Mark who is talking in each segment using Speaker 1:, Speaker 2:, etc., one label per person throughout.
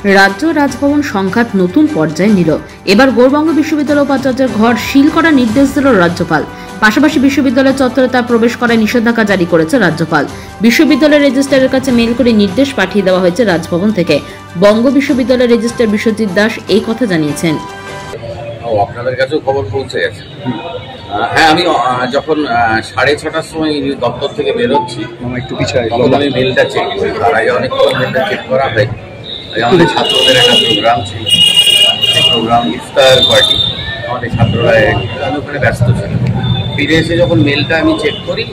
Speaker 1: রাজ্য রাজভবন সংঘাত নতুন পর্যায়ে নিল। এবার গৌরবঙ্গ বিশ্ববিদ্যালয় উপাচার্যের ঘর সিল করার নির্দেশ দিল রাজ্যপাল। পাশাপাশি বিশ্ববিদ্যালয় চত্বরে তার প্রবেশ করায় নিষেধাজ্ঞা জারি করেছে রাজ্যপাল। বিশ্ববিদ্যালয়ের রেজিস্ট্রারের কাছে মেল করে নির্দেশ পাঠিয়ে দেওয়া হয়েছে রাজভবন থেকে। বঙ্গ বিশ্ববিদ্যালয়ের রেজিস্ট্রার বিশ্বজিৎ দাস এই কথা জানিয়েছেন।
Speaker 2: আপনাদের কাছেও খবর পৌঁছে গেছে। হ্যাঁ, আমি যখন 6:30টার সময় দপ্তর থেকে বেরোচ্ছি তখন আমি মেলটা চেক করি। তার আগে অনেকক্ষণ মেলটা চেক করা হয়। আমাদের ছাত্রদের একটা প্রোগ্রাম ছিল, সেই প্রোগ্রাম ইফতার পার্টি, আমাদের ছাত্ররা আমি ওখানে ব্যস্ত ছিল। ফিরে এসে যখন মেলটা আমি চেক করি,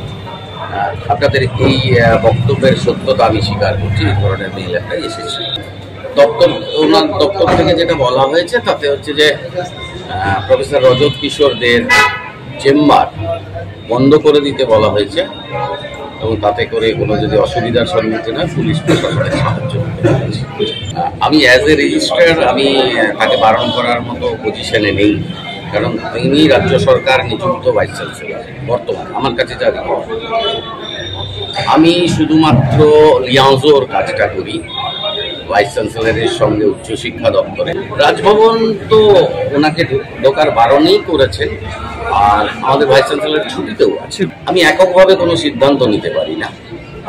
Speaker 2: আপনাদের এই বক্তব্যের সত্যতা আমি স্বীকার করছি, এই ধরনের মেল একটা এসেছে। ওনার দপ্তর থেকে যেটা বলা হয়েছে তাতে হচ্ছে যে প্রফেসর রজত কিশোর দের চেম্বার বন্ধ করে দিতে বলা হয়েছে এবং তাতে করে কোনো যদি অসুবিধার সম্মুখীন হয় পুলিশ প্রশাসনের সাহায্য করতে হয়েছে। আমি অ্যাজ এ রেজিস্ট্রার আমি তাকে বারণ করার মতো পজিশনে নেই, কারণ তিনি রাজ্য সরকার নিযুক্ত ভাইস চ্যান্সেলর বর্তমান। আমার কাছে যা রিপোর্ট, আমি শুধুমাত্র লিয়াজোর কাজটা করি ভাইস চ্যান্সেলরের সঙ্গে উচ্চশিক্ষা দপ্তরে। রাজভবন তো ওনাকে ঢোকার বারণেই করেছেন, আর আমাদের ভাইস চ্যান্সেলর ছুটিতেও আছে। আমি এককভাবে কোনো সিদ্ধান্ত নিতে পারি না।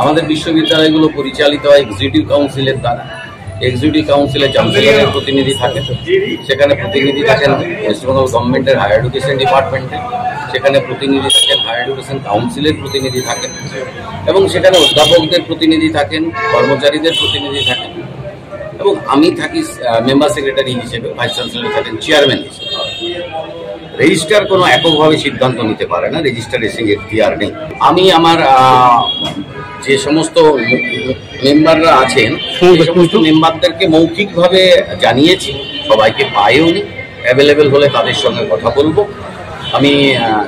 Speaker 2: আমাদের বিশ্ববিদ্যালয়গুলো পরিচালিত হয় এক্সিকিউটিভ কাউন্সিলের দ্বারা। এক্সিকিউটিভ কাউন্সিলে চ্যান্সেলরের প্রতিনিধি থাকেন, সেখানে প্রতিনিধি থাকেন ওয়েস্টবেঙ্গল গভর্নমেন্টের হায়ার এডুকেশন ডিপার্টমেন্টের, সেখানে প্রতিনিধি থাকেন হায়ার এডুকেশন কাউন্সিলের প্রতিনিধি থাকেন, এবং সেখানে অধ্যাপকদের প্রতিনিধি থাকেন, কর্মচারীদের প্রতিনিধি থাকেন, এবং আমি থাকি মেম্বার সেক্রেটারি হিসেবে, ভাইস চ্যান্সেলর থাকেন চেয়ারম্যান হিসেবে। রেজিস্ট্রার কোনো এককভাবে সিদ্ধান্ত নিতে পারে না, রেজিস্ট্রারের সেই এখতিয়ার নেই। আমি আমার যে সমস্ত মেম্বাররা আছেন সেই সমস্ত মেম্বারদেরকে মৌখিকভাবে জানিয়েছি, সবাইকে পাইও নি। অ্যাভেলেবেল হলে তাদের সঙ্গে কথা বলবো। আমি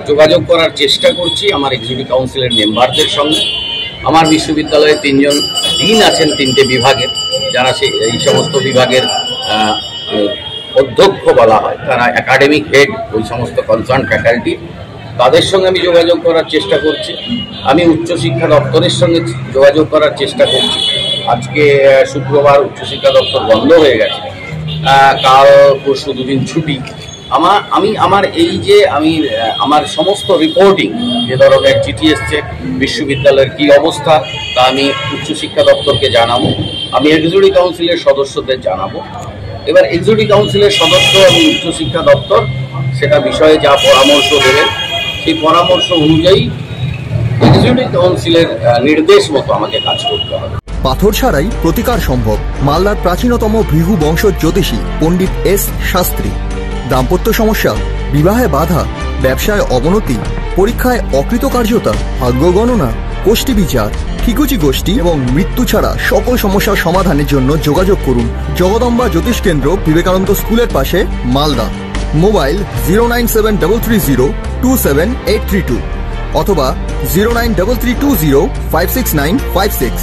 Speaker 2: যোগাযোগ করার চেষ্টা করছি আমার এক্সিকিউটিভ কাউন্সিলের মেম্বারদের সঙ্গে। আমার বিশ্ববিদ্যালয়ে 3 জন ডিন আছেন 3টে বিভাগের, যারা এই সমস্ত বিভাগের অধ্যক্ষ বলা হয়, তারা একাডেমিক হেড ওই সমস্ত কনসার্ন ফ্যাকাল্টি, তাদের সঙ্গে আমি যোগাযোগ করার চেষ্টা করছি। আমি উচ্চশিক্ষা দপ্তরের সঙ্গে যোগাযোগ করার চেষ্টা করছি। আজকে শুক্রবার উচ্চশিক্ষা দপ্তর বন্ধ হয়ে গেছে, কাল পরশু 2 দিন ছুটি। আমার সমস্ত রিপোর্টিং, যে ধরনের চিঠি এসছে বিশ্ববিদ্যালয়ের কি অবস্থা, তা আমি উচ্চশিক্ষা দপ্তরকে জানাবো। আমি এক্সিকিউটিভ কাউন্সিলের সদস্যদের জানাবো। এবার এক্সিকিউটিভ কাউন্সিলের সদস্য এবং উচ্চশিক্ষা দপ্তর সেটা বিষয়ে যা পরামর্শ দেবেন, সেই পরামর্শ অনুযায়ী এক্সিকিউটিভ কাউন্সিলের নির্দেশ মতো আমাকে কাজ করতে হবে।
Speaker 3: পাথর ছাড়াই প্রতিকার সম্ভব। মালদার প্রাচীনতম ভৃগু বংশ জ্যোতিষী পণ্ডিত এস শাস্ত্রী। দাম্পত্য সমস্যা, বিবাহে বাধা, ব্যবসায় অবনতি, পরীক্ষায় অকৃতকার্যতা, ভাগ্য গণনা, গোষ্ঠী বিচার, ঠিকুচি গোষ্ঠী এবং মৃত্যু ছাড়া সকল সমস্যার সমাধানের জন্য যোগাযোগ করুন জগদম্বা জ্যোতিষ কেন্দ্র, বিবেকানন্দ স্কুলের পাশে, মালদা। মোবাইল 09730278332 অথবা 09332056956।